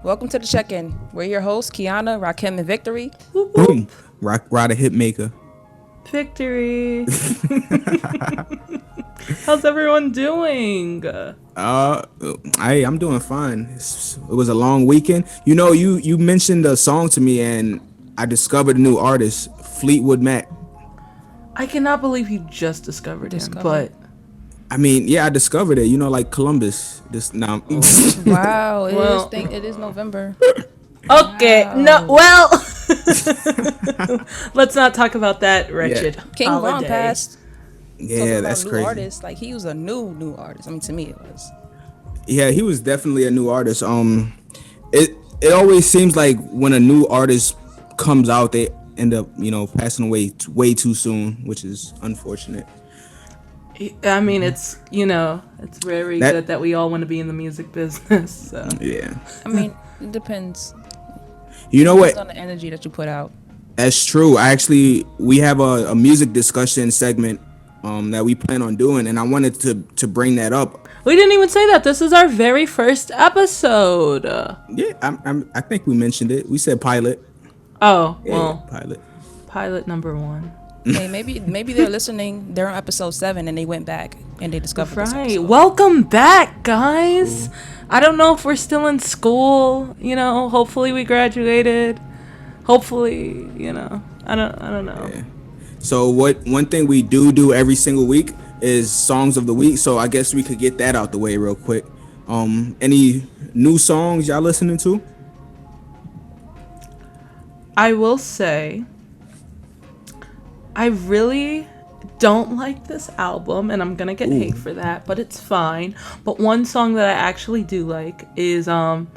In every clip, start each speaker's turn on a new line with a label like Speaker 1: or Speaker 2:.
Speaker 1: Welcome to the check-in. We're your hosts, Kiana, Rakim, and Victory.
Speaker 2: Whoop,
Speaker 3: Boom.
Speaker 2: whoop.
Speaker 3: Ride a hit maker.
Speaker 2: Victory. How's everyone doing?
Speaker 3: I'm doing fine. It was a long weekend. You know, you mentioned a song to me, and I discovered a new artist, Fleetwood Mac.
Speaker 2: I cannot believe you just discovered him, but
Speaker 3: I mean, yeah, I discovered it. You know, like Columbus. This now.
Speaker 1: Wow,
Speaker 2: Well-
Speaker 1: it is November.
Speaker 2: okay,
Speaker 1: Wow.
Speaker 2: no, well, let's not talk about that wretched
Speaker 1: King Von
Speaker 2: holiday.
Speaker 1: passed.
Speaker 3: Yeah,
Speaker 1: Talking
Speaker 3: that's
Speaker 1: about new
Speaker 3: crazy.
Speaker 1: artist. Like he was a new artist. I mean, to me it was.
Speaker 3: Yeah, he was definitely a new artist. It always seems like when a new artist comes out, they end up, passing away way too soon, which is unfortunate.
Speaker 2: I mean, it's it's very
Speaker 3: That-
Speaker 2: good that we all want to be in the music business. So.
Speaker 3: Yeah.
Speaker 1: I mean, it depends.
Speaker 3: You know what?
Speaker 1: Depends on the energy that you put out.
Speaker 3: That's true. We have a music discussion segment that we plan on doing, and I wanted to bring that up.
Speaker 2: We didn't even say that. This is our very first episode.
Speaker 3: Yeah, I think we mentioned it. We said pilot.
Speaker 2: Oh,
Speaker 3: Yeah,
Speaker 2: well,
Speaker 3: pilot.
Speaker 2: pilot number 1.
Speaker 1: Hey, maybe they're listening. They're on episode 7 and they went back and they discovered this
Speaker 2: Right.
Speaker 1: episode.
Speaker 2: Welcome back, guys. I don't know if we're still in school, hopefully we graduated. Hopefully, I don't know.
Speaker 3: Yeah. So one thing we do every single week is songs of the week. So I guess we could get that out the way real quick. Any new songs y'all listening to?
Speaker 2: I will say I really don't like this album, and I'm gonna get hate for that, but it's fine. But one song that I actually do like is from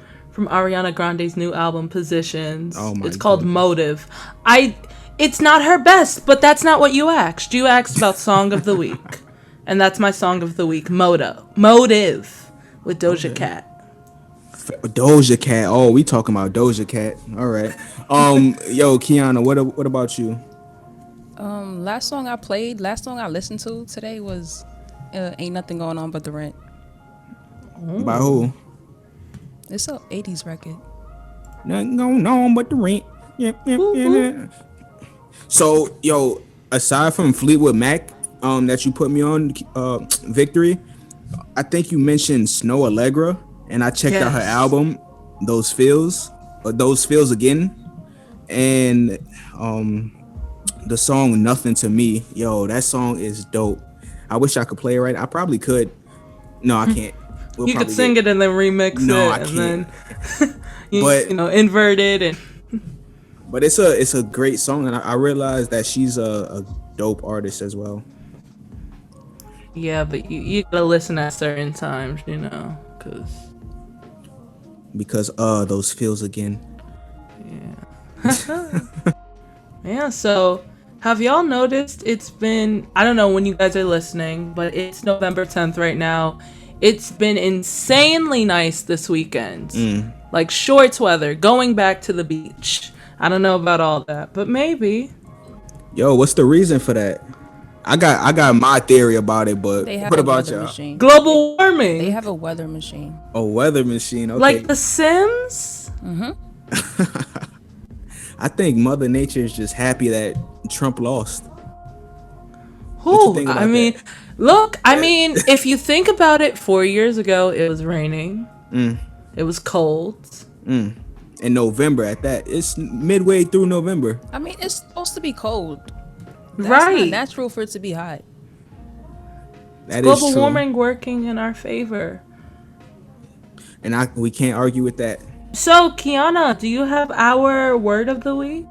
Speaker 2: Ariana Grande's new album, Positions.
Speaker 3: Oh my
Speaker 2: it's called
Speaker 3: goodness.
Speaker 2: Motive. It's not her best, but that's not what you asked. You asked about Song of the Week. And that's my Song of the Week, Motive with Doja Cat.
Speaker 3: Doja Cat. Oh, we talking about Doja Cat. All right. Yo, Kiana, what about you?
Speaker 1: Last song I listened to today was Ain't Nothing Going On But the Rent.
Speaker 3: By who?
Speaker 1: It's a 80s record.
Speaker 3: Nothing going on but the rent. Yeah. So, yo, aside from Fleetwood Mac, that you put me on, Victory, I think you mentioned Snow Allegra, and I checked out her
Speaker 2: Yes.
Speaker 3: album, Those Feels Again, and the song Nothing to Me. Yo, that song is dope. I wish I could play it right. I probably could. No, I can't. We'll
Speaker 2: You could
Speaker 3: probably
Speaker 2: sing
Speaker 3: get-
Speaker 2: it and then remix
Speaker 3: No,
Speaker 2: it
Speaker 3: I
Speaker 2: and then
Speaker 3: But-
Speaker 2: invert it and
Speaker 3: But it's a great song, and I realized that she's a dope artist as well.
Speaker 2: yeah, but you gotta listen at certain times,
Speaker 3: Because those feels again.
Speaker 2: yeah. So have y'all noticed it's been, I don't know when you guys are listening, but it's November 10th right now. It's been insanely nice this weekend. Like shorts weather, going back to the beach. I don't know about all that, but maybe.
Speaker 3: Yo, what's the reason for that? I got my theory about it, but
Speaker 1: They have
Speaker 3: what
Speaker 1: a
Speaker 3: about
Speaker 1: weather
Speaker 3: y'all?
Speaker 1: machine.
Speaker 2: Global warming.
Speaker 1: They have a weather machine.
Speaker 3: A weather machine. Okay.
Speaker 2: Like The Sims?
Speaker 3: I think Mother Nature is just happy that Trump lost. you
Speaker 2: Who?
Speaker 3: think
Speaker 2: I
Speaker 3: about
Speaker 2: mean, look, if you think about it, 4 years ago, it was raining. It was cold.
Speaker 3: In November at that. It's midway through November.
Speaker 1: I mean, it's supposed to be cold. That's
Speaker 2: Right.
Speaker 1: not natural for it to be hot.
Speaker 3: That is
Speaker 2: Global
Speaker 3: true.
Speaker 2: warming working in our favor.
Speaker 3: And we can't argue with that.
Speaker 2: So, Kiana, do you have our word of the week?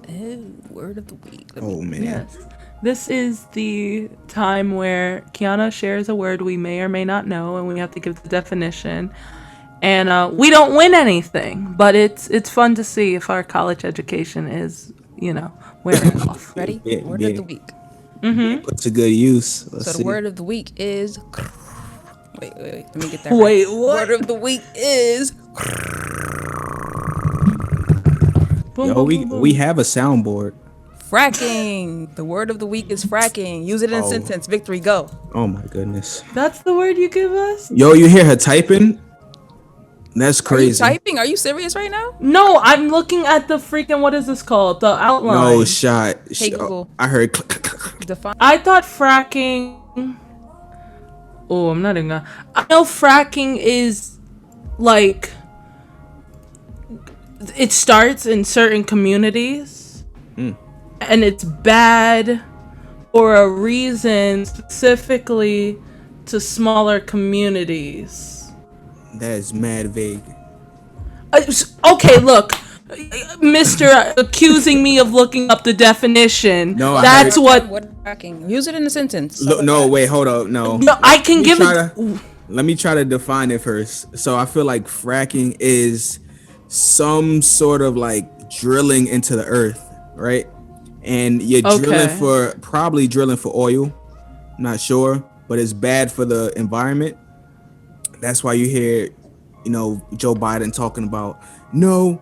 Speaker 1: Ew, word of the week.
Speaker 3: Oh man.
Speaker 2: Yes. This is the time where Kiana shares a word we may or may not know, and we have to give the definition. And we don't win anything, but it's fun to see if our college education is, wearing off.
Speaker 1: Ready?
Speaker 3: Yeah,
Speaker 1: word
Speaker 3: yeah.
Speaker 1: of the week.
Speaker 3: Put to good use. Let's
Speaker 1: So
Speaker 3: see.
Speaker 1: the word of the week is. Wait. Let me get that.
Speaker 2: Wait,
Speaker 1: right.
Speaker 2: what?
Speaker 1: Word of the week is.
Speaker 2: Boom,
Speaker 3: Yo,
Speaker 2: boom,
Speaker 3: we
Speaker 2: boom, boom.
Speaker 3: we have a soundboard.
Speaker 1: Fracking. The word of the week is fracking. Use it in a
Speaker 3: Oh.
Speaker 1: sentence. Victory, go.
Speaker 3: Oh my goodness.
Speaker 2: That's the word you give us?
Speaker 3: Yo, you hear her typing? That's
Speaker 1: Are you
Speaker 3: crazy.
Speaker 1: typing? Are you serious right now?
Speaker 2: No, I'm looking at the freaking, what is this called? The outline.
Speaker 3: No shot.
Speaker 1: Hey Google,
Speaker 3: I heard.
Speaker 1: define.
Speaker 2: I thought fracking. Oh, I'm not even gonna. I know fracking is like. It starts in certain communities. And it's bad for a reason specifically to smaller communities.
Speaker 3: That is mad vague.
Speaker 2: Okay, look. Mr. accusing me of looking up the definition.
Speaker 3: No,
Speaker 2: that's what.
Speaker 1: What fracking? Use it in a sentence.
Speaker 3: Look, no, wait, hold up, no.
Speaker 2: No, I can give it.
Speaker 3: Let me try to define it first. So I feel like fracking is some sort of like drilling into the earth, right? And you're probably drilling for oil. I'm not sure, but it's bad for the environment. That's why you hear, Joe Biden talking about no.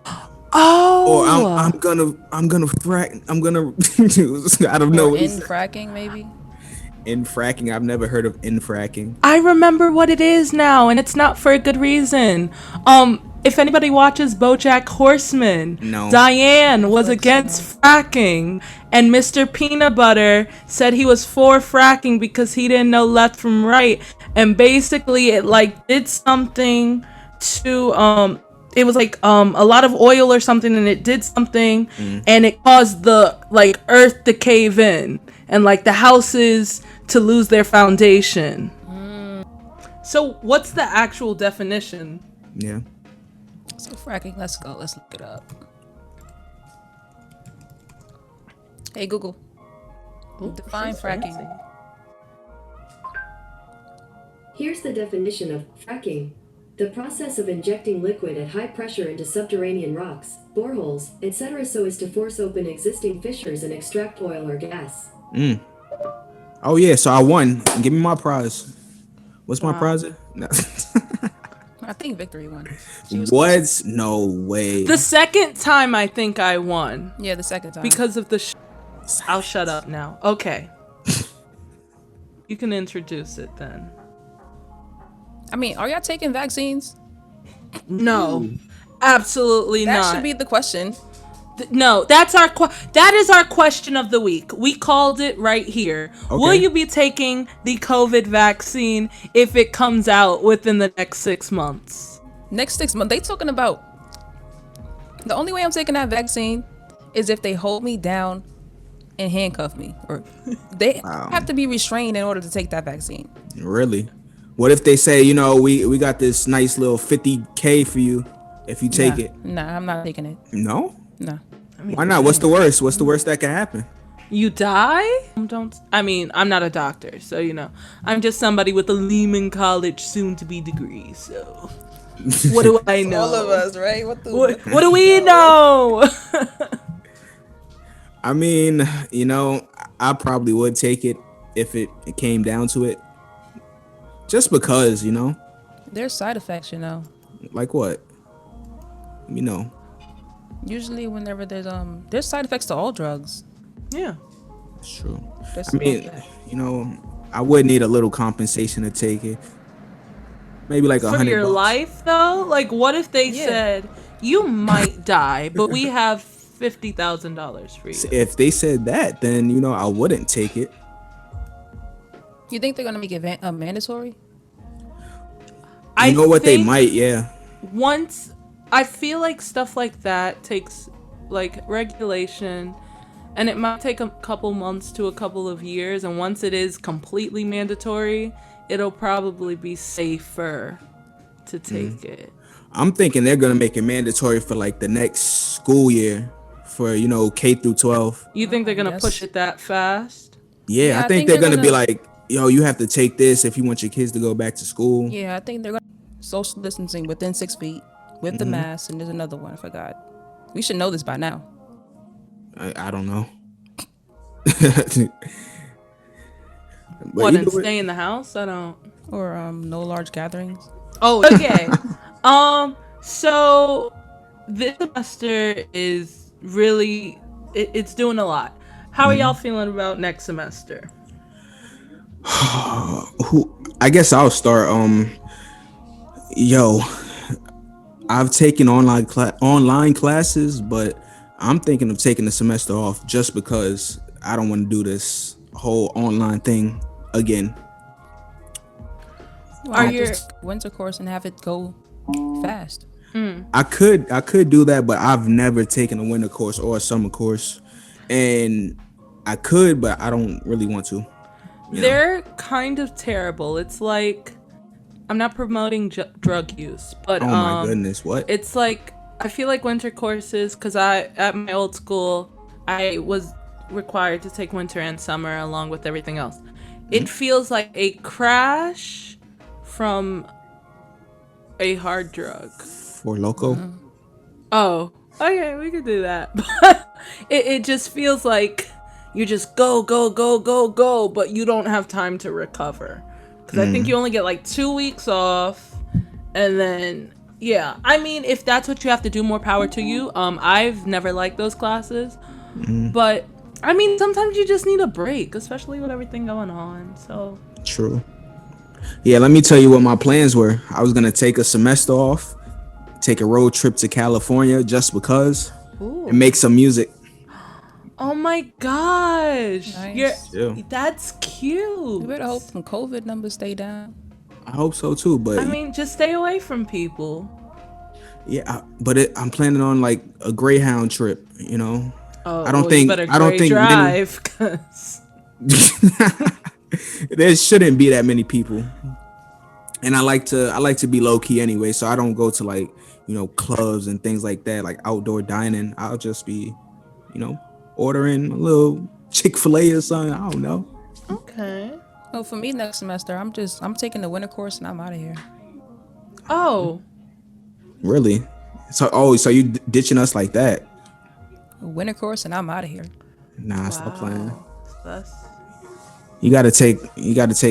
Speaker 2: Oh,
Speaker 3: or I'm gonna frack. I'm gonna. I don't know.
Speaker 1: In fracking, maybe.
Speaker 3: In fracking, I've never heard of in fracking.
Speaker 2: I remember what it is now, and it's not for a good reason. If anybody watches BoJack Horseman,
Speaker 3: No.
Speaker 2: Diane was against fracking, and Mr. Peanut Butter said he was for fracking because he didn't know left from right, and basically it like did something to it was like a lot of oil or something, and it did something, and it caused the like earth to cave in, and like the houses to lose their foundation. So what's the actual definition?
Speaker 3: Yeah.
Speaker 1: So fracking, let's go. Let's look it up. Hey Google, define fracking.
Speaker 2: Fancy.
Speaker 4: Here's the definition of fracking. The process of injecting liquid at high pressure into subterranean rocks, boreholes, etc. so as to force open existing fissures and extract oil or gas.
Speaker 3: Oh yeah, so I won. Give me my prize. What's my prize? No.
Speaker 1: I think Victory won.
Speaker 3: What? No way.
Speaker 2: The second time I think I won
Speaker 1: Yeah, the second time.
Speaker 2: because of the. I'll shut up now. Okay. You can introduce it then.
Speaker 1: I mean, are y'all taking vaccines?
Speaker 2: No, absolutely
Speaker 1: That
Speaker 2: not.
Speaker 1: should be the question.
Speaker 2: No, that's that is our question of the week. We called it right here.
Speaker 3: Okay.
Speaker 2: Will you be taking the COVID vaccine if it comes out within the next 6 months?
Speaker 1: Next 6 months, they talking about the only way I'm taking that vaccine is if they hold me down and handcuff me, or they have to be restrained in order to take that vaccine.
Speaker 3: Really? What if they say, we got this nice little $50K for you if you take it?
Speaker 1: Nah, I'm not taking it.
Speaker 3: No?
Speaker 1: No.
Speaker 3: Why not? What's the worst? What's the worst that can happen?
Speaker 2: You die? I mean, I'm not a doctor, so I'm just somebody with a Lehman College soon-to-be degree. So, what do I know?
Speaker 1: All of us, right? What
Speaker 2: What do we know?
Speaker 3: I mean, I probably would take it if it came down to it. Just because,
Speaker 1: There's side effects,
Speaker 3: like what?
Speaker 1: Usually, whenever there's side effects to all drugs.
Speaker 2: Yeah.
Speaker 3: It's true.
Speaker 1: That's
Speaker 3: I mean, I would need a little compensation to take it. Maybe like
Speaker 2: For
Speaker 3: $100.
Speaker 2: your life, though? Like, what if they said, you might die, but we have $50,000 for you?
Speaker 3: If they said that, then, I wouldn't take it.
Speaker 1: You think they're gonna make it mandatory?
Speaker 3: You know what? They might, yeah.
Speaker 2: Once, I feel like stuff like that takes, like, regulation, and it might take a couple months to a couple of years, and once it is completely mandatory, it'll probably be safer to take it.
Speaker 3: I'm thinking they're gonna make it mandatory for like the next school year for K through 12.
Speaker 2: You think they're gonna push it that fast?
Speaker 3: Yeah, I think they're gonna be like, you have to take this if you want your kids to go back to school.
Speaker 1: Yeah, I think they're gonna social distancing within 6 feet with the mask, and there's another one I forgot. We should know this by now.
Speaker 3: I don't know.
Speaker 2: What, and stay in the house? I don't.
Speaker 1: Or no large gatherings.
Speaker 2: Oh, okay. So this semester is really it's doing a lot. How are y'all feeling about next semester?
Speaker 3: I guess I'll start. I've taken online classes, but I'm thinking of taking the semester off just because I don't want to do this whole online thing again.
Speaker 1: Why not just take a winter course and have it go fast?
Speaker 3: I could do that, but I've never taken a winter course or a summer course, and I could, but I don't really want to.
Speaker 2: They're kind of terrible. It's like, I'm not promoting drug use, but
Speaker 3: Oh my goodness, what?
Speaker 2: it's like, I feel like winter courses, because at my old school, I was required to take winter and summer along with everything else. It feels like a crash from a hard drug.
Speaker 3: For loco?
Speaker 2: Oh, okay, we could do that. But it just feels like you just go, but you don't have time to recover. Because I think you only get like 2 weeks off, and then, yeah. I mean, if that's what you have to do, more power to you. I've never liked those classes. But, I mean, sometimes you just need a break, especially with everything going on, so.
Speaker 3: True. Yeah, let me tell you what my plans were. I was gonna take a semester off, take a road trip to California just because, and make some music.
Speaker 2: Oh my gosh.
Speaker 1: Nice.
Speaker 3: Yeah.
Speaker 2: That's cute.
Speaker 1: You better hope some COVID numbers stay down.
Speaker 3: I hope so too, but
Speaker 2: I mean, just stay away from people.
Speaker 3: yeah, I'm planning on like a Greyhound trip. You know,
Speaker 2: Oh,
Speaker 3: I don't
Speaker 2: well,
Speaker 3: think
Speaker 2: you better
Speaker 3: I don't
Speaker 2: grade
Speaker 3: think
Speaker 2: drive, 'cause
Speaker 3: there shouldn't be that many people. And I like to be low key anyway, so I don't go to like, clubs and things like that, like outdoor dining. I'll just be, ordering a little Chick-fil-A or something. I don't know.
Speaker 2: Okay.
Speaker 1: Well, for me next semester, I'm taking the winter course and I'm out of here.
Speaker 2: Oh,
Speaker 3: Really? So you ditching us like that?
Speaker 1: Winter course and I'm out of here.
Speaker 3: Nah, stop playing.
Speaker 2: that's
Speaker 3: You gotta take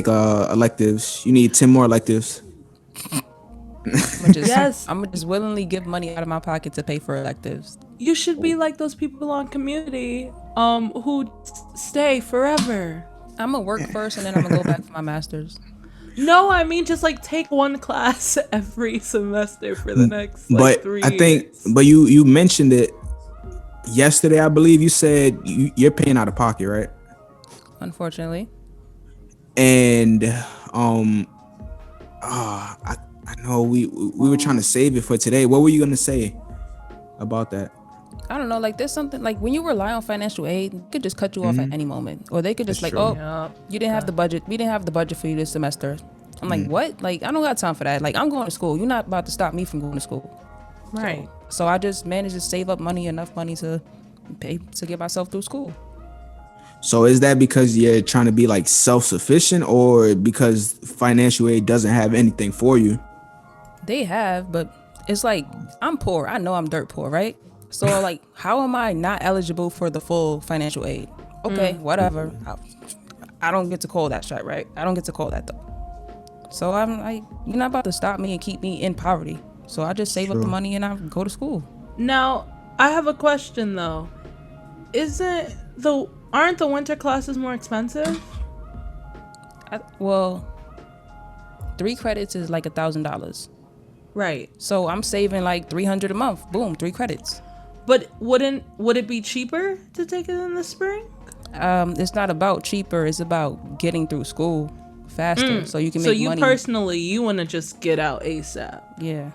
Speaker 3: electives. You need 10 more electives.
Speaker 2: Yes.
Speaker 1: I'm gonna just willingly give money out of my pocket to pay for electives.
Speaker 2: You should be like those people on Community, who stay forever.
Speaker 1: I'm gonna work first and then I'm gonna go back for my master's.
Speaker 2: No, I mean just like take one class every semester for the next like
Speaker 3: But
Speaker 2: 3
Speaker 3: I think,
Speaker 2: years.
Speaker 3: but you mentioned it yesterday. I believe you said you're paying out of pocket, right?
Speaker 1: Unfortunately,
Speaker 3: And I know we were trying to save it for today. What were you gonna say about that?
Speaker 1: I don't know. Like there's something like when you rely on financial aid, they could just cut you off at any moment, or they could just
Speaker 3: That's
Speaker 1: like,
Speaker 3: true.
Speaker 1: oh, you didn't have the budget. We didn't have the budget for you this semester. I'm like, what? Like I don't got time for that. Like I'm going to school. You're not about to stop me from going to school.
Speaker 2: Right.
Speaker 1: So I just managed to save up enough money to pay to get myself through school.
Speaker 3: So is that because you're trying to be like self-sufficient, or because financial aid doesn't have anything for you?
Speaker 1: They have, but it's like I'm poor. I know I'm dirt poor, right? So like, how am I not eligible for the full financial aid? Okay, whatever. I don't get to call that shot, right? I don't get to call that though. So I'm like, you're not about to stop me and keep me in poverty. So I just save up the money and I go to school.
Speaker 2: Now, I have a question though. Aren't the winter classes more expensive?
Speaker 1: Well, 3 credits is like $1,000.
Speaker 2: Right.
Speaker 1: So I'm saving like $300 a month. Boom, 3 credits.
Speaker 2: But would it be cheaper to take it in the spring?
Speaker 1: It's not about cheaper. It's about getting through school faster, so you can make money.
Speaker 2: So you personally, you want to just get out ASAP?
Speaker 1: Yeah.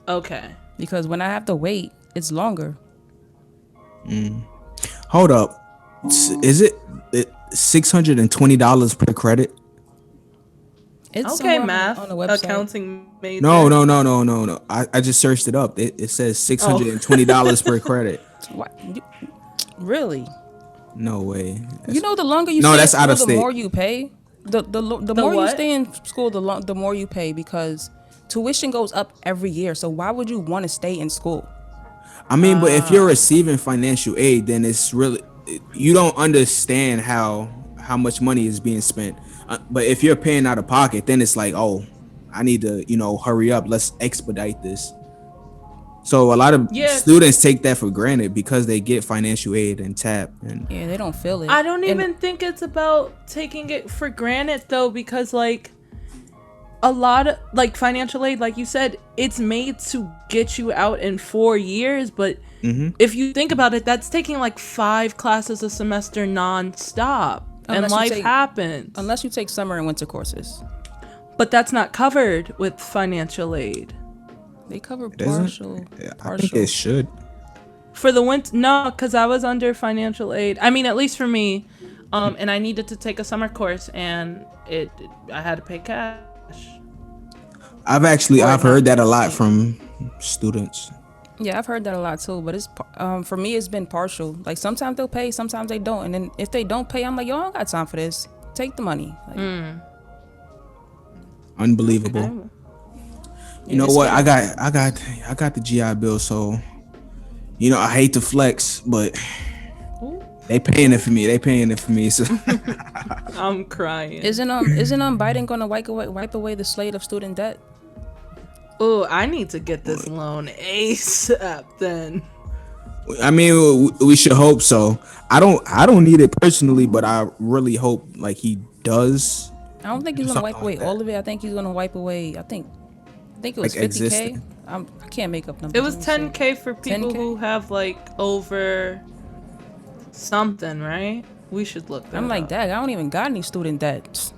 Speaker 2: Okay.
Speaker 1: Because when I have to wait, it's longer.
Speaker 3: Hold up. Is it $620 per credit?
Speaker 1: It's
Speaker 2: Okay,
Speaker 1: somewhere
Speaker 2: math,
Speaker 1: on the website.
Speaker 2: accounting major.
Speaker 3: No. I just searched it up. It says $620 per credit.
Speaker 1: What? Really?
Speaker 3: No way.
Speaker 1: You know, the longer you
Speaker 3: No,
Speaker 1: stay
Speaker 3: that's
Speaker 1: in
Speaker 3: out
Speaker 1: school,
Speaker 3: of
Speaker 1: the
Speaker 3: state.
Speaker 1: more you pay. The more you
Speaker 2: what?
Speaker 1: stay in school, the more you pay, because tuition goes up every year. So why would you want to stay in school?
Speaker 3: I mean, but if you're receiving financial aid, then it's really, you don't understand how much money is being spent. But if you're paying out of pocket, then it's like, oh, I need to, hurry up. Let's expedite this. So a lot of students take that for granted because they get financial aid and TAP. And
Speaker 1: Yeah, they don't feel it.
Speaker 2: I don't even think it's about taking it for granted though, because like a lot of like financial aid, like you said, it's made to get you out in 4 years, but if you think about it, that's taking like 5 classes a semester non-stop. And life happens.
Speaker 1: Unless you take summer and winter courses.
Speaker 2: But that's not covered with financial aid.
Speaker 1: They cover partial.
Speaker 3: I think it should.
Speaker 2: For the winter, no, because I was under financial aid. I mean, at least for me, and I needed to take a summer course, and I had to pay cash.
Speaker 3: I've heard that a lot from students.
Speaker 1: Yeah, I've heard that a lot too, but it's for me it's been partial. Like sometimes they'll pay, sometimes they don't, and then if they don't pay, I'm like, yo, I don't got time for this. Take the money. Like,
Speaker 3: Unbelievable.
Speaker 2: Okay.
Speaker 3: You know what? I got the GI Bill, so I hate to flex, but they paying it for me. So
Speaker 2: I'm crying.
Speaker 1: Isn't Biden gonna wipe away the slate of student debt?
Speaker 2: Oh, I need to get this loan ASAP then.
Speaker 3: I mean, we should hope so. I don't need it personally, but I really hope like he does.
Speaker 1: I don't think he's gonna wipe away all of it. I think he's gonna wipe away. I think it was
Speaker 3: Like
Speaker 1: 50K. I can't make up numbers.
Speaker 2: It was 10K for people
Speaker 1: 10K?
Speaker 2: who have like over something, right? We should look that
Speaker 1: I'm like,
Speaker 2: up.
Speaker 1: dang, I don't even got any student debt.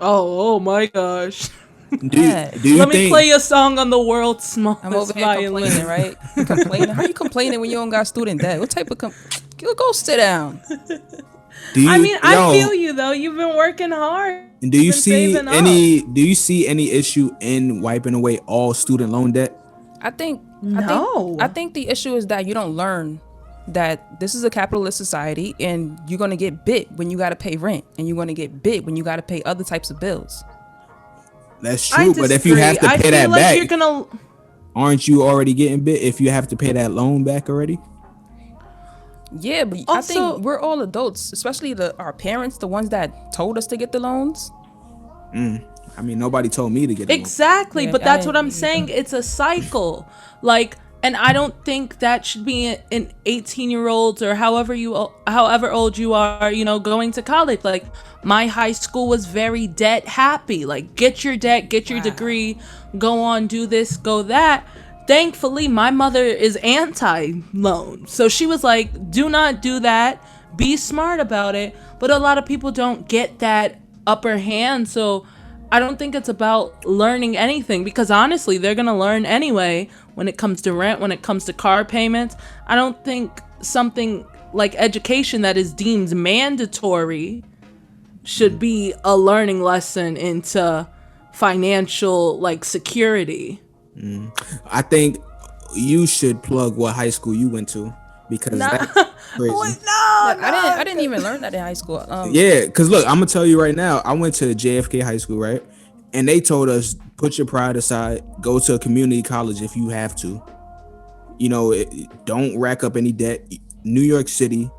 Speaker 2: Oh my gosh.
Speaker 3: Do you
Speaker 2: Let me
Speaker 3: think,
Speaker 2: play a song on the world's smallest
Speaker 1: I'm over here
Speaker 2: violin.
Speaker 1: complaining, right? Complaining. How you complaining when you don't got student debt? What type of go sit down.
Speaker 2: I mean, I feel you though. You've been working hard.
Speaker 3: Do you see any issue in wiping away all student loan debt?
Speaker 1: I think
Speaker 2: No.
Speaker 1: I think the issue is that you don't learn that this is a capitalist society, and you're gonna get bit when you gotta pay rent, and you're gonna get bit when you gotta pay other types of bills.
Speaker 3: That's true, but if you have to pay that
Speaker 2: like
Speaker 3: back,
Speaker 2: you're gonna...
Speaker 3: aren't you already getting bit if you have to pay that loan back already?
Speaker 1: Yeah, but I think we're all adults, especially our parents, the ones that told us to get the loans.
Speaker 3: I mean, nobody told me to get it.
Speaker 2: Exactly,
Speaker 1: Yeah,
Speaker 2: but that's what I'm saying. It's a cycle. Like, and I don't think that should be an 18-year-olds or however old you are, going to college. Like, my high school was very debt happy. Like, get your debt, get your degree, go on, do this, go that. Thankfully, my mother is anti-loan. So she was like, do not do that. Be smart about it. But a lot of people don't get that upper hand. So I don't think it's about learning anything, because honestly, they're going to learn anyway when it comes to rent, when it comes to car payments. I don't think something like education that is deemed mandatory should be a learning lesson into financial security.
Speaker 3: I think you should plug what high school you went to, because that's crazy.
Speaker 1: I didn't even learn that in high school.
Speaker 3: Yeah, because look, I'm gonna tell you right now. I went to JFK High School, right? And they told us, put your pride aside, go to a community college if you have to. Don't rack up any debt. New York City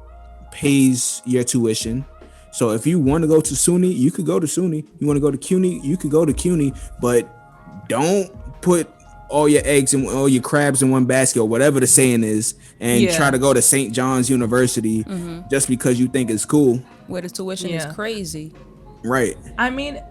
Speaker 3: pays your tuition. So if you want to go to SUNY, you could go to SUNY. You want to go to CUNY, you could go to CUNY. But don't put all your eggs and all your crabs in one basket, or whatever the saying is, and try to go to St. John's University just because you think it's cool.
Speaker 1: Where the tuition is crazy.
Speaker 3: Right.
Speaker 2: I mean,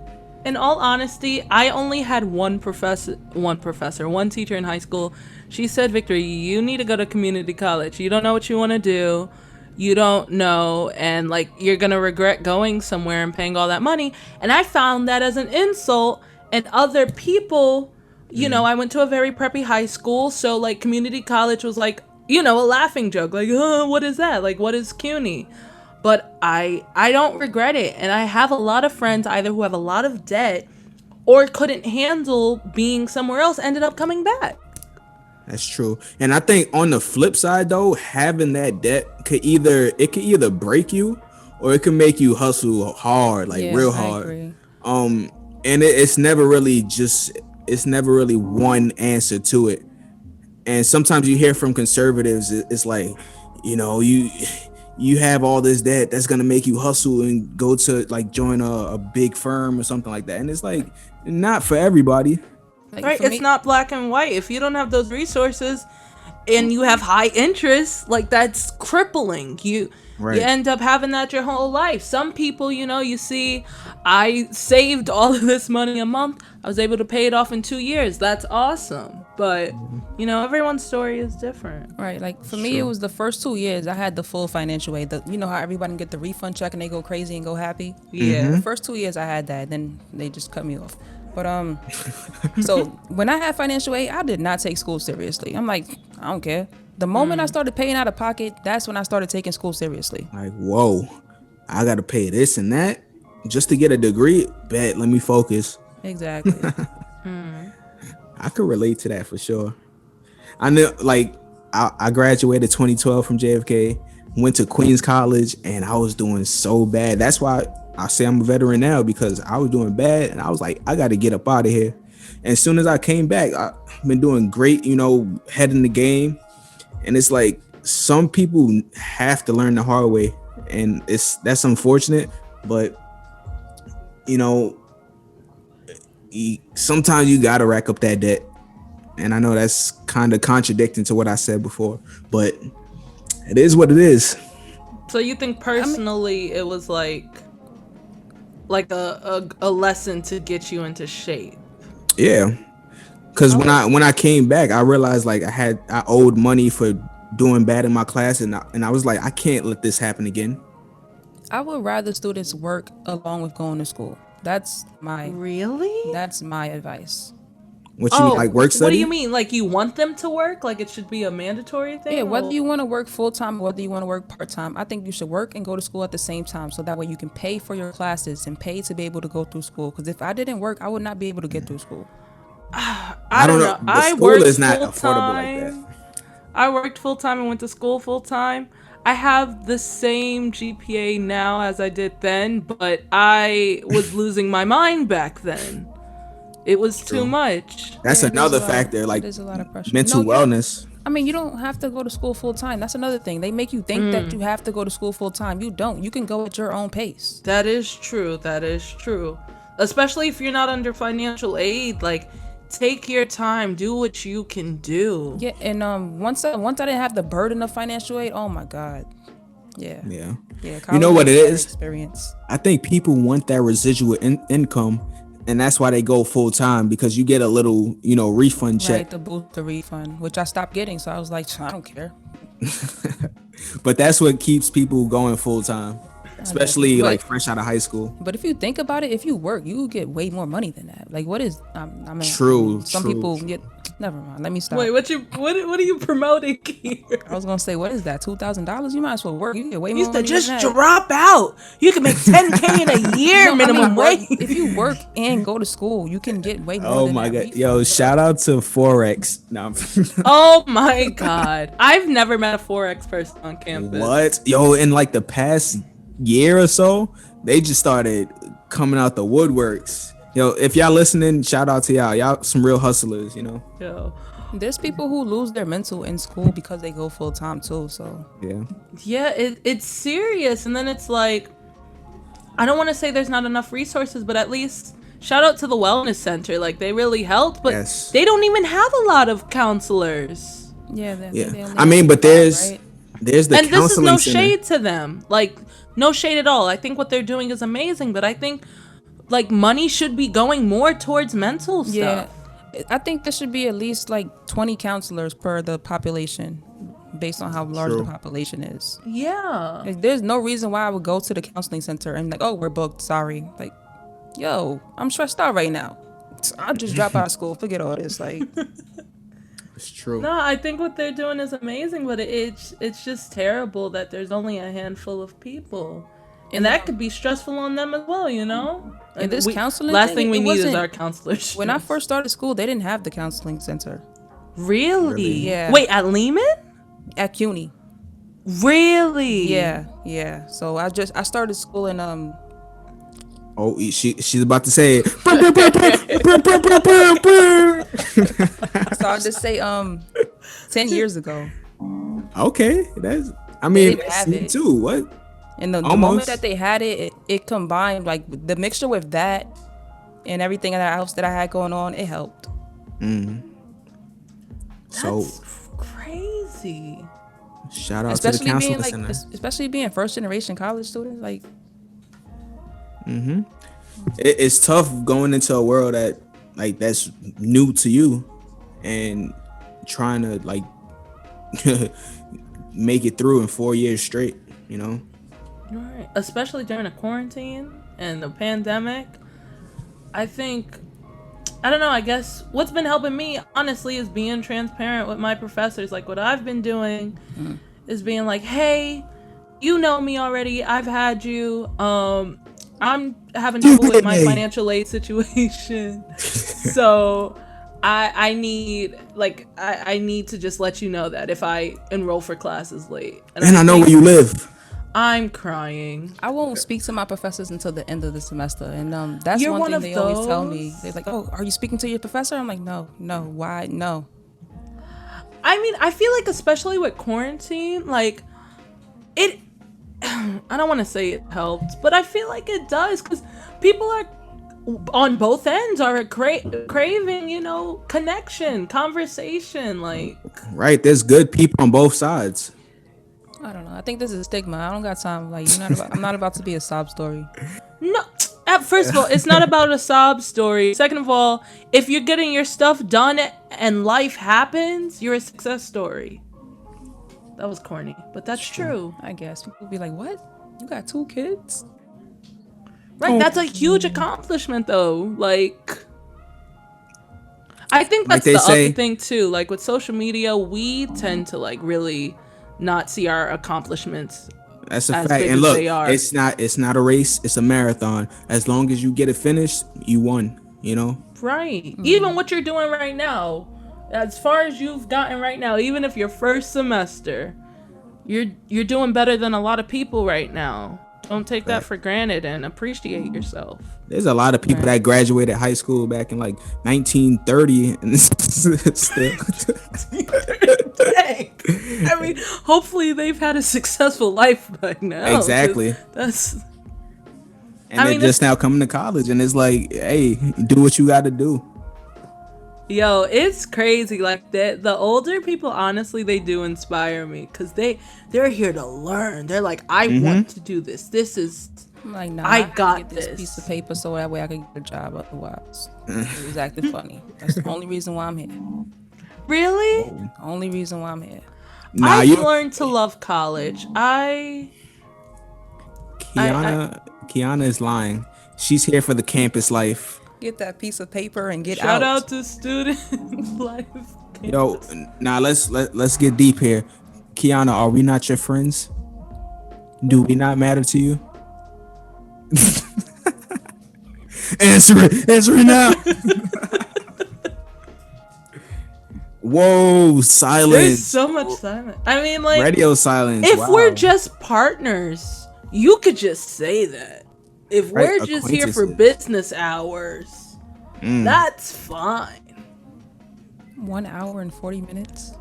Speaker 2: in all honesty, I only had one teacher in high school. She said, Victor, you need to go to community college. You don't know what you want to do. You don't know, and you're gonna regret going somewhere and paying all that money. And I found that as an insult, and other people, I went to a very preppy high school, so community college was a laughing joke. What is that? What is CUNY? But I don't regret it. And I have a lot of friends either who have a lot of debt or couldn't handle being somewhere else, ended up coming back.
Speaker 3: That's true. And I think on the flip side though, having that debt could either break you, or it can make you hustle hard, real hard.
Speaker 1: Agree.
Speaker 3: And it's never really one answer to it. And sometimes you hear from conservatives, it's like, you have all this debt that's gonna make you hustle and go to join a big firm or something like that. And it's not for everybody.
Speaker 2: Right, it's not black and white. If you don't have those resources, and you have high interest, like that's crippling. You end up having that your whole life. Some people, you see, I saved all of this money a month. I was able to pay it off in 2 years. That's awesome. But everyone's story is different.
Speaker 1: Right. Like for me, it was the first 2 years I had the full financial aid. You know how everybody get the refund check and they go crazy and go happy?
Speaker 2: Yeah.
Speaker 1: The first 2 years I had that, then they just cut me off. But so when I had financial aid, I did not take school seriously. I'm like, I don't care. The moment I started paying out of pocket, that's when I started taking school seriously.
Speaker 3: Like, whoa, I got to pay this and that just to get a degree. Bet, let me focus.
Speaker 1: Exactly.
Speaker 3: I could relate to that for sure. I know, like, I graduated 2012 from JFK, went to Queens College, and I was doing so bad. That's why I say I'm a veteran now, because I was doing bad, and I was like, I got to get up out of here. And as soon as I came back, I've been doing great, head in the game. And it's like some people have to learn the hard way, and that's unfortunate. But sometimes you gotta rack up that debt, and I know that's kind of contradicting to what I said before, but it is what it is.
Speaker 2: So you think personally it was like a lesson to get you into shape?
Speaker 3: Yeah. Because when I came back, I realized like I owed money for doing bad in my class, and I was like, I can't let this happen again.
Speaker 1: I would rather students work along with going to school. That's my advice.
Speaker 3: What you mean, like work study?
Speaker 2: What do you mean? Like you want them to work? Like it should be a mandatory thing?
Speaker 1: Yeah, whether you want to work full time or whether you want to work part time, I think you should work and go to school at the same time, so that way you can pay for your classes and pay to be able to go through school. Because if I didn't work, I would not be able to get through school.
Speaker 2: I don't know.
Speaker 3: The school is not affordable like that.
Speaker 2: I worked full time and went to school full time. I have the same GPA now as I did then, but I was losing my mind back then. It was too much.
Speaker 3: That's another factor, like
Speaker 1: there's a lot of pressure.
Speaker 3: Mental wellness.
Speaker 1: I mean, you don't have to go to school full time. That's another thing. They make you think that you have to go to school full time. You don't. You can go at your own pace.
Speaker 2: That is true. That is true. Especially if you're not under financial aid, like take your time, do what you can do.
Speaker 1: Yeah, and once I didn't have the burden of financial aid, oh my God. Yeah.
Speaker 3: You know what it is?
Speaker 1: Experience.
Speaker 3: I think people want that residual income, and that's why they go full time, because you get a little, refund check.
Speaker 1: Right, to boost the refund, which I stopped getting. So I was like, I don't care.
Speaker 3: But that's what keeps people going full time, especially like fresh out of high school.
Speaker 1: But if you think about it, if you work, you get way more money than that. Like, what is? I mean,
Speaker 3: true.
Speaker 1: Some people get. Never mind. Let me stop.
Speaker 2: Wait, what are you promoting here?
Speaker 1: I was gonna say, what is that? $2,000? You might as well work. You get way more money.
Speaker 2: Just drop out. You can make $10K in a year minimum wage.
Speaker 1: If you work and go to school, you can get way more.
Speaker 3: Oh my God, yo! Shout out to Forex. No.
Speaker 2: Oh my God, I've never met a Forex person on campus.
Speaker 3: What? Yo, in like the past year or so, they just started coming out the woodworks. Yo, if y'all listening, shout out to y'all some real hustlers,
Speaker 2: Yo,
Speaker 1: there's people who lose their mental in school because they go full time too. So
Speaker 2: yeah, it's serious. And then it's like, I don't want to say there's not enough resources, but at least shout out to the wellness center. Like they really helped, but they don't even have a lot of counselors.
Speaker 1: They
Speaker 3: I mean, but there's the
Speaker 2: and this is no
Speaker 3: center.
Speaker 2: shade to them, like no shade at all. I think what they're doing is amazing, but I think like money should be going more towards mental stuff.
Speaker 1: I think there should be at least like 20 counselors per the population, based on how large the population is.
Speaker 2: Yeah,
Speaker 1: Like, there's no reason why I would go to the counseling center and like, oh, we're booked, sorry. Like, yo, I'm stressed out right now. I'll just drop out of school, forget all this. Like,
Speaker 3: it's true.
Speaker 2: No, I think what they're doing is amazing, but it's just terrible that there's only a handful of people. And that could be stressful on them as well,
Speaker 1: And this counseling
Speaker 2: last thing we need is
Speaker 1: wasn't-
Speaker 2: our counselors.
Speaker 1: when I first started school, they didn't have the counseling center
Speaker 2: Really?
Speaker 1: Yeah.
Speaker 2: Wait, at Lehman?
Speaker 1: at CUNY.
Speaker 2: Really?
Speaker 1: Yeah. So I started school in
Speaker 3: Oh, she's about to say it.
Speaker 1: So I'll just say 10 years ago.
Speaker 3: Okay, I mean,
Speaker 1: didn't have
Speaker 3: me
Speaker 1: it.
Speaker 3: too. What?
Speaker 1: And the moment that they had it combined, like the mixture with that and everything else that I had going on, it helped.
Speaker 3: So
Speaker 2: That's crazy.
Speaker 3: Shout out to the counseling center.
Speaker 1: Especially being first generation college students, like.
Speaker 3: It's tough going into a world that's new to you, and trying to like make it through in 4 years straight. You know.
Speaker 2: Right. Especially during a quarantine and the pandemic. I don't know, I guess what's been helping me, honestly, is being transparent with my professors. Like, what I've been doing is being like, hey, you know me already. I've had you. I'm having trouble with my financial aid situation. So I need to just let you know that if I enroll for classes late.
Speaker 3: And I know where you live.
Speaker 2: I'm crying.
Speaker 1: I won't speak to my professors until the end of the semester, and that's
Speaker 2: You're
Speaker 1: one thing they always
Speaker 2: those?
Speaker 1: tell me. They're like, "Oh, are you speaking to your professor?" I'm like, "No, why? No."
Speaker 2: I mean, I feel like especially with quarantine, like it. I don't want to say it helped, but I feel like it does, because people are on both ends are craving, connection, conversation, like.
Speaker 3: Right, there's good people on both sides.
Speaker 1: I don't know. I think this is a stigma. I don't got time. Like, I'm not about to be a sob story.
Speaker 2: No. First of all, it's not about a sob story. Second of all, if you're getting your stuff done and life happens, you're a success story. That was corny, but that's true.
Speaker 1: I guess people be like, "What? You got 2 kids?"
Speaker 2: Right. That's a huge accomplishment, though. Like, I think that's the other thing too. Like, with social media, we tend to like really not see our accomplishments.
Speaker 3: That's a fact. And look, it's not a race, it's a marathon. As long as you get it finished, you won,
Speaker 2: Right. Even what you're doing right now, as far as you've gotten right now, even if you're first semester, you're doing better than a lot of people right now. Don't take that for granted and appreciate yourself.
Speaker 3: There's a lot of people that graduated high school back in like 1930 and still.
Speaker 2: Dang. I mean, hopefully they've had a successful life by now.
Speaker 3: Exactly.
Speaker 2: That's.
Speaker 3: And they're just now coming to college, and it's like, hey, do what you got to do.
Speaker 2: Yo, it's crazy. Like that, the older people, honestly, they do inspire me, because they're here to learn. They're like, I want to do this. This is.
Speaker 1: I'm like, nah,
Speaker 2: I got
Speaker 1: this piece of paper so that way I can get a job. Otherwise, it was acting funny. That's the only reason why I'm here.
Speaker 2: Really?
Speaker 1: Only reason why I'm here.
Speaker 2: I've learned to love college.
Speaker 3: Kiana is lying. She's here for the campus life.
Speaker 1: Get that piece of paper and get out.
Speaker 2: Shout out to student life.
Speaker 3: Yo, now let's get deep here. Kiana, are we not your friends? Do we not matter to you? Answer it now. Whoa, silence.
Speaker 2: There's so much silence. I mean, like,
Speaker 3: radio silence.
Speaker 2: If we're just partners, you could just say that. If we're just here for business hours, that's fine.
Speaker 1: 1 hour and 40 minutes.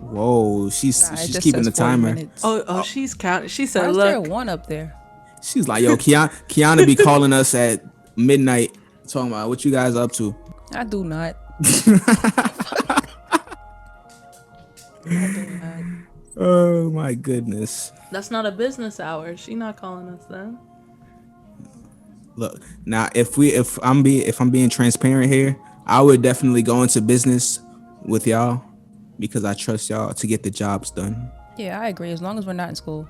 Speaker 3: Whoa, she's keeping the timer.
Speaker 2: Oh, she's counting. She said,
Speaker 1: "Why is
Speaker 2: look,
Speaker 1: there 1 up there?"
Speaker 3: She's like, yo, Kiana be calling us at midnight, talking about what you guys up to.
Speaker 1: I do not.
Speaker 3: Oh my goodness.
Speaker 2: That's not a business hour. She not calling us then.
Speaker 3: Look, now if I'm being transparent here, I would definitely go into business with y'all because I trust y'all to get the jobs done.
Speaker 1: Yeah, I agree. As long as we're not in school.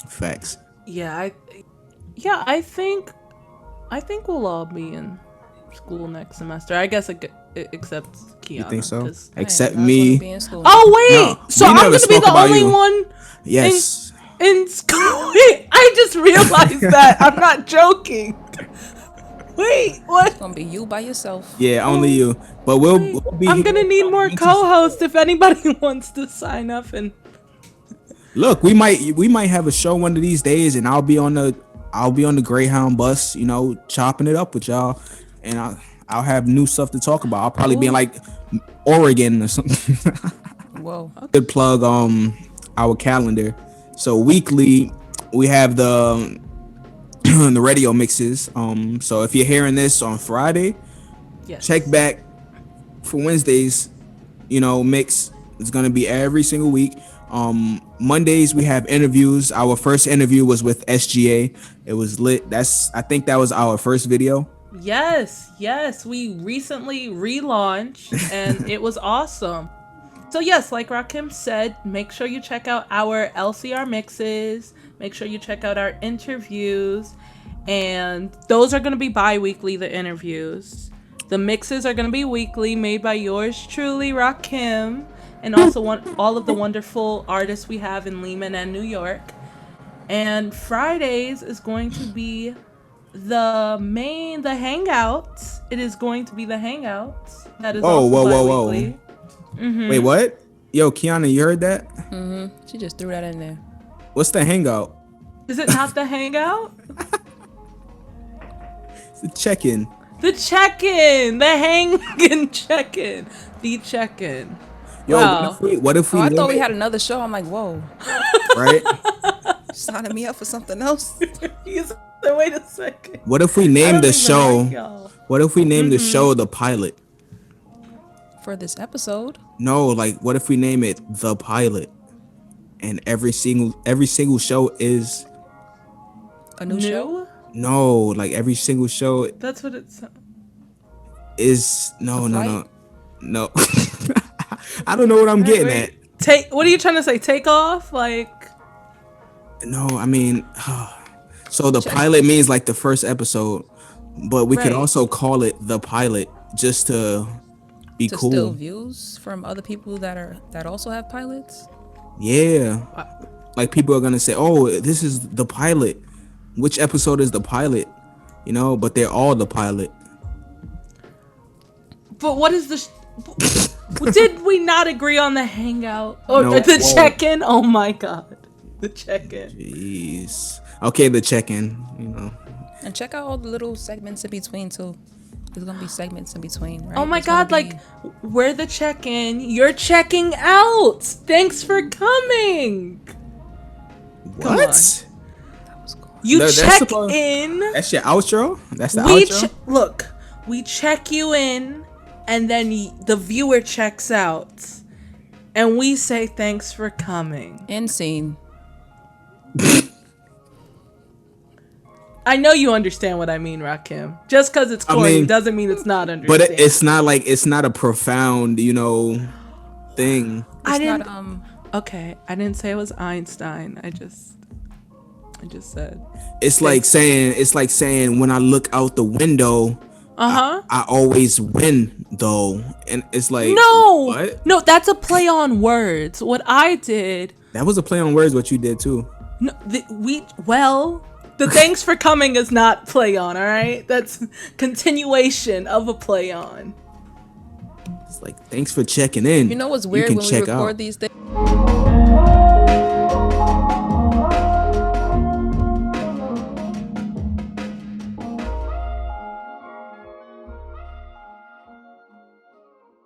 Speaker 3: Facts.
Speaker 2: Yeah, I think we'll all be in school next semester. I guess except Kiana.
Speaker 3: You think so?
Speaker 2: Except
Speaker 3: me.
Speaker 2: Oh wait,
Speaker 3: no,
Speaker 2: so I'm gonna be the only one.
Speaker 3: Yes.
Speaker 2: In school. Wait, I just realized that. I'm not joking. Wait, what?
Speaker 1: It's gonna be you by yourself.
Speaker 3: Yeah, only you. But we'll be.
Speaker 2: I'm gonna need more co-hosts if anybody wants to sign up. And
Speaker 3: look, we might have a show one of these days, and I'll be on the Greyhound bus, chopping it up with y'all, and I'll have new stuff to talk about. I'll probably be in like Oregon or something.
Speaker 1: Whoa.
Speaker 3: Good plug our calendar. So weekly we have the the radio mixes. So if you're hearing this on Friday,
Speaker 2: yes,
Speaker 3: check back for Wednesdays mix. It's gonna be every single week. Mondays we have interviews. Our first interview was with SGA. It was lit. I think that was our first video.
Speaker 2: Yes, we recently relaunched and it was awesome. So yes, like Rakim said, make sure you check out our LCR mixes. Make sure you check out our interviews. And those are going to be bi-weekly, the interviews. The mixes are going to be weekly, made by yours truly, Rakim. And also all of the wonderful artists we have in Lehman and New York. And Fridays is going to be the Hangouts. It is going to be the Hangouts. That is also bi-weekly.
Speaker 3: Mm-hmm. Wait, what? Yo, Kiana, you heard that?
Speaker 1: Mm-hmm. She just threw that in there.
Speaker 3: What's the hangout?
Speaker 2: Is it not the hangout?
Speaker 3: It's the check-in.
Speaker 2: The check-in. The hanging check-in. The check-in.
Speaker 3: Yo,
Speaker 2: wow.
Speaker 3: What if we
Speaker 1: I thought we had another show. I'm like, whoa.
Speaker 3: Right?
Speaker 1: Signing me up for something else.
Speaker 2: Wait a second.
Speaker 3: What if we name the show? What if we name the show The Pilot?
Speaker 1: For this episode?
Speaker 3: No, like what if we name it The Pilot? And every single show is
Speaker 1: a new show?
Speaker 3: No, like every single show.
Speaker 2: That's what it's.
Speaker 3: Is no. I don't know what I'm getting at.
Speaker 2: What are you trying to say? Take off, like.
Speaker 3: No, I mean, so the pilot means like the first episode, but we could also call it The Pilot just to be cool.
Speaker 1: Steal views from other people that also have pilots.
Speaker 3: Yeah, like people are gonna say, "Oh, this is The Pilot. Which episode is The Pilot?" But they're all The Pilot.
Speaker 2: But what is the? Did we not agree on the hangout or the check-in? Oh my god, the check-in.
Speaker 3: Jeez. Okay, the check-in.
Speaker 1: And check out all the little segments in between too. There's gonna be segments in between, right?
Speaker 2: Oh my god, like we're the check-in, you're checking out. Thanks for coming.
Speaker 3: What?
Speaker 1: That was cool.
Speaker 2: You check in.
Speaker 3: That's your outro? That's the outro?
Speaker 2: Look, we check you in and then the viewer checks out. And we say thanks for coming.
Speaker 1: End scene.
Speaker 2: I know you understand what I mean, Rakim. Just because it's corny doesn't mean it's not understandable.
Speaker 3: But it's not a profound, thing.
Speaker 2: Okay, I didn't say it was Einstein. I just said.
Speaker 3: It's like saying when I look out the window, I always win though, and it's like
Speaker 2: no, that's a play on words. What I did.
Speaker 3: That was a play on words. What you did too.
Speaker 2: No, the thanks for coming is not play on, all right? That's continuation of a play on.
Speaker 3: It's like, thanks for checking in.
Speaker 1: You know what's weird when we record these things?